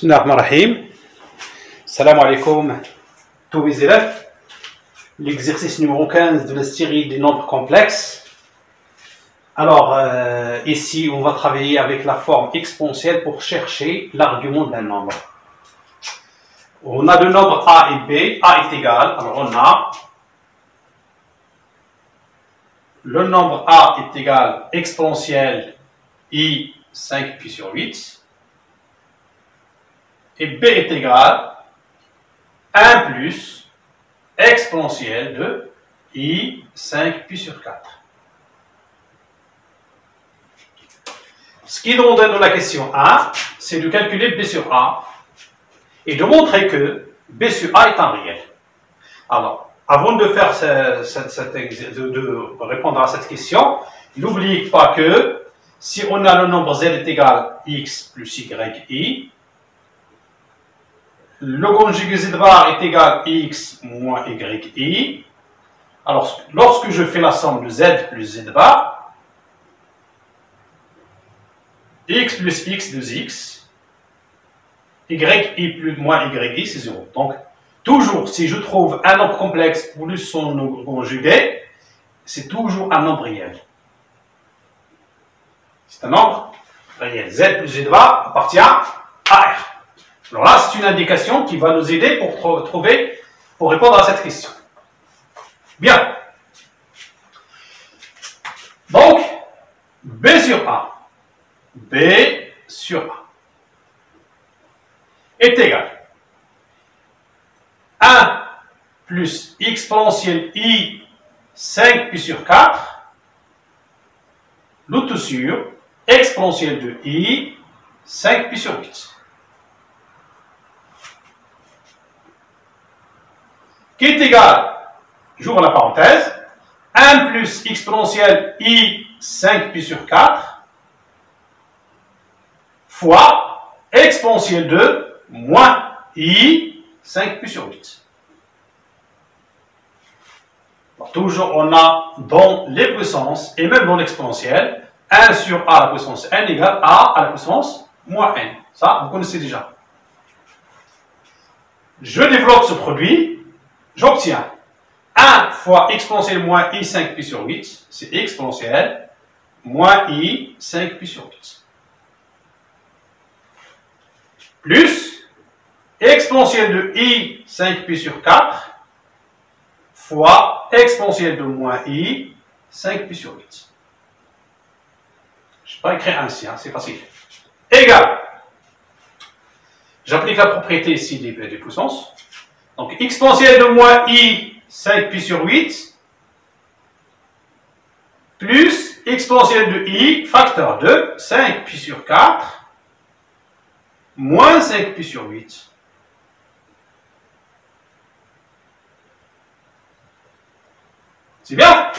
Bismillahirrahmanirrahim. Salam alaikum, tous mes élèves. L'exercice numéro 15 de la série des nombres complexes. Alors, ici, on va travailler avec la forme exponentielle pour chercher l'argument d'un nombre. On a le nombre a et b. A est égal. Alors, on a le nombre a est égal exponentielle i 5 pi sur 8. Et b est égal 1 plus exponentielle de i 5 pi sur 4. Ce qui est demandé dans la question 1, c'est de calculer b sur a et de montrer que b sur a est un réel. Alors, avant de faire de répondre à cette question, n'oubliez pas que si on a le nombre z est égal x plus yi, le conjugué z bar est égal x moins yi. Alors, lorsque je fais la somme de z plus z bar, x plus x de x, yi plus moins yi, c'est 0. Donc, toujours, si je trouve un nombre complexe plus son conjugué, c'est toujours un nombre réel. C'est un nombre réel. Z plus z bar appartient à R. Alors là, c'est une indication qui va nous aider pour répondre à cette question. Bien. Donc, B sur A. B sur A est égal 1 plus exponentielle i 5 pi sur 4, le tout sur exponentielle de i 5 pi sur 8. Qui est égal, j'ouvre la parenthèse, 1 plus exponentielle i 5 pi sur 4 fois exponentielle de moins i 5 pi sur 8. Alors, toujours, on a dans les puissances, et même dans l'exponentielle, 1 sur a à la puissance n égale a à la puissance moins n. Ça, vous connaissez déjà. Je développe ce produit. J'obtiens 1 fois exponentielle moins i 5 pi sur 8, c'est exponentielle, moins i 5 pi sur 8. Plus exponentielle de i 5 pi sur 4 fois exponentielle de moins i 5 pi sur 8. Je ne vais pas écrire ainsi, hein, c'est facile. Égal. J'applique la propriété ici des puissances. Donc, exponentielle de moins i 5 pi sur 8 plus exponentielle de i facteur de 5 pi sur 4 moins 5 pi sur 8. C'est bien?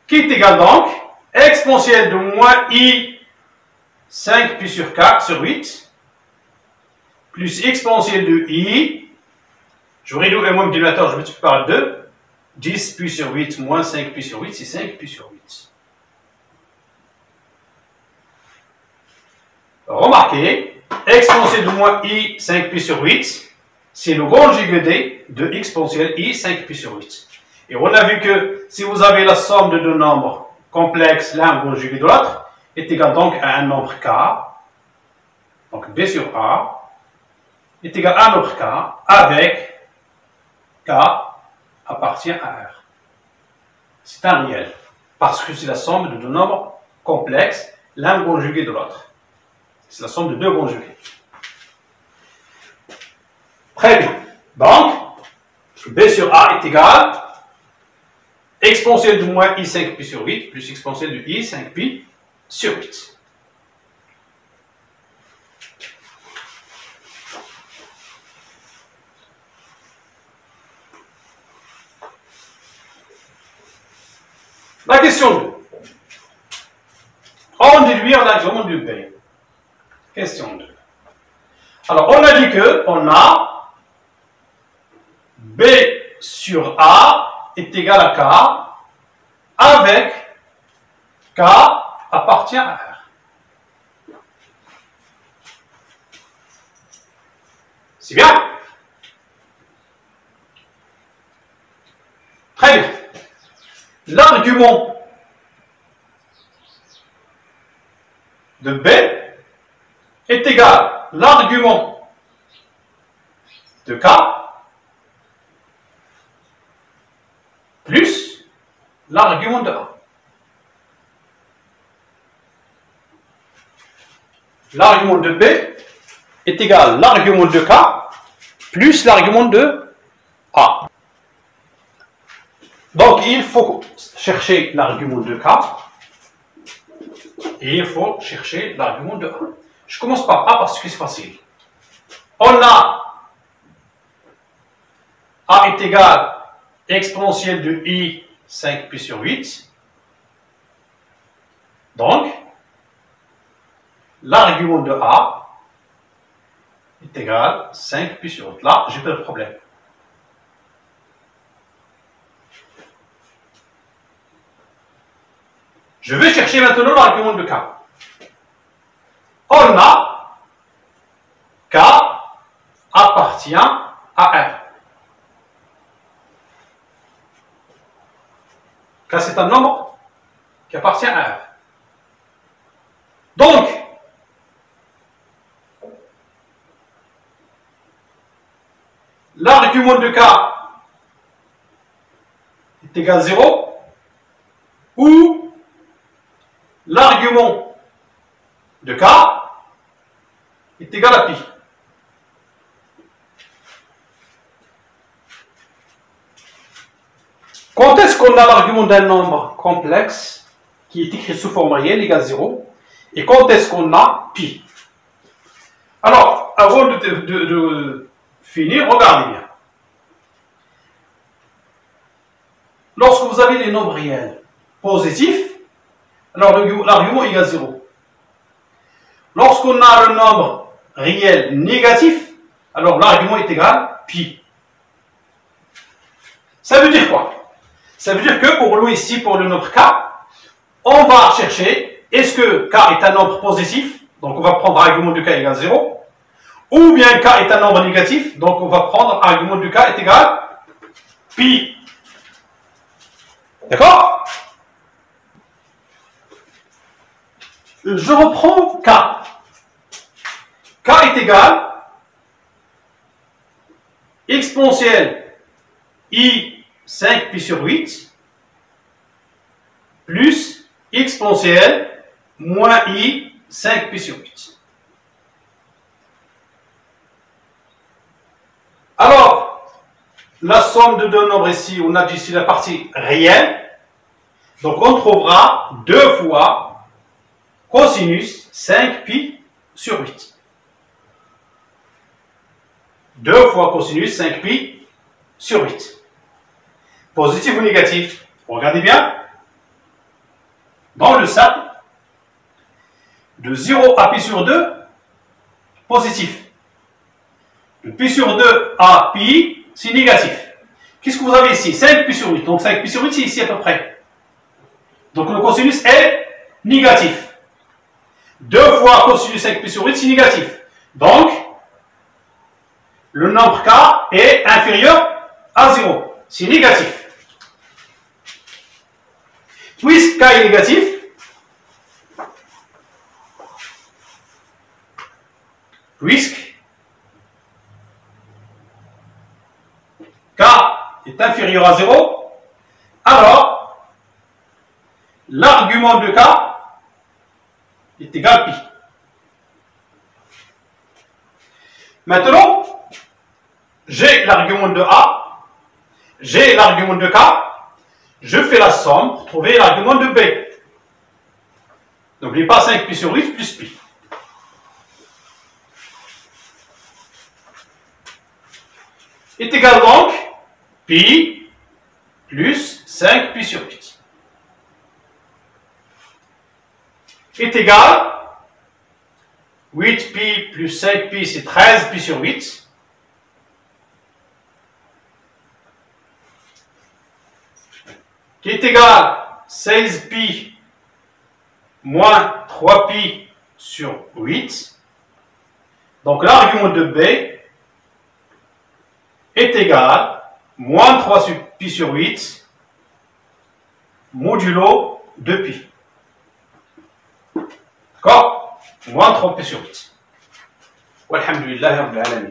Qui est égal donc exponentielle de moins i 5 pi sur 4 sur 8 plus exponentielle de i. Je réduis un moins dénominateur, je multiplie par 2. 10 pi sur 8 moins 5 pi sur 8, c'est 5 pi sur 8. Remarquez, exponentielle de moins i 5 pi sur 8, c'est le conjugué de exponentielle i 5 pi sur 8. Et on a vu que si vous avez la somme de deux nombres complexes, l'un conjugué de l'autre, est égal donc à un nombre k, donc b sur a, est égal à un nombre k avec k appartient à R. C'est un réel, parce que c'est la somme de deux nombres complexes, l'un conjugué de l'autre. C'est la somme de deux conjugués. Très bien. Donc, B sur A est égal exponentielle de moins I 5 pi sur 8 plus exponentielle de I 5 pi sur 8. La question 2. On déduit en argument de B. Question 2. Alors, on a dit que on a B sur A est égal à K avec K appartient à R. C'est bien? Très bien. L'argument de B est égal à l'argument de K plus l'argument de A. L'argument de B est égal à l'argument de K plus l'argument de A. Donc, il faut chercher l'argument de K et il faut chercher l'argument de A. Je commence par A parce que c'est facile. On a A est égal à exponentielle de I 5pi sur 8. Donc, l'argument de A est égal à 5pi sur 8. Là, j'ai pas de problème. Je vais chercher maintenant l'argument de K. On a K appartient à R. K c'est un nombre qui appartient à R. Donc, l'argument de K est égal à 0 ou l'argument de K est égal à pi. Quand est-ce qu'on a l'argument d'un nombre complexe qui est écrit sous forme réelle égal à 0 et quand est-ce qu'on a pi? Alors, avant de finir, regardez bien. Lorsque vous avez les nombres réels positifs, alors l'argument est égal à 0. Lorsqu'on a le nombre réel négatif, alors l'argument est égal à pi. Ça veut dire quoi? Ça veut dire que pour nous ici, pour le nombre K, on va chercher, est-ce que K est un nombre positif? Donc on va prendre argument de K égale 0. Ou bien K est un nombre négatif, donc on va prendre argument de K est égal à pi. D'accord? Je reprends K. K est égal à exponentielle I 5pi sur 8 plus exponentielle moins I 5pi sur 8. Alors, la somme de deux nombres ici, on a dit ici la partie réelle. Donc, on trouvera 2 fois cosinus 5pi sur 8. 2 fois cosinus 5pi sur 8. Positif ou négatif? Regardez bien. Dans le cercle, de 0 à pi sur 2, positif. De pi sur 2 à pi, c'est négatif. Qu'est-ce que vous avez ici? 5pi sur 8. Donc 5pi sur 8, c'est ici à peu près. Donc le cosinus est négatif. 2 fois cosinus 5pi sur 8, c'est négatif. Donc, le nombre K est inférieur à 0. C'est négatif. Puisque K est négatif, puisque K est inférieur à 0, alors l'argument de K est égal à pi. Maintenant, j'ai l'argument de A, j'ai l'argument de K, je fais la somme pour trouver l'argument de B. N'oubliez pas 5pi sur 8 plus pi. Est égal donc pi plus 5pi sur 8. Est égal 8pi plus 5pi, c'est 13pi sur 8. Qui est égal à 16pi moins 3pi sur 8. Donc l'argument de B est égal moins 3 pi sur 8 modulo 2 pi. D'accord? Moins 3 pi sur 8. Walhamdulillah Rabbil Alamin.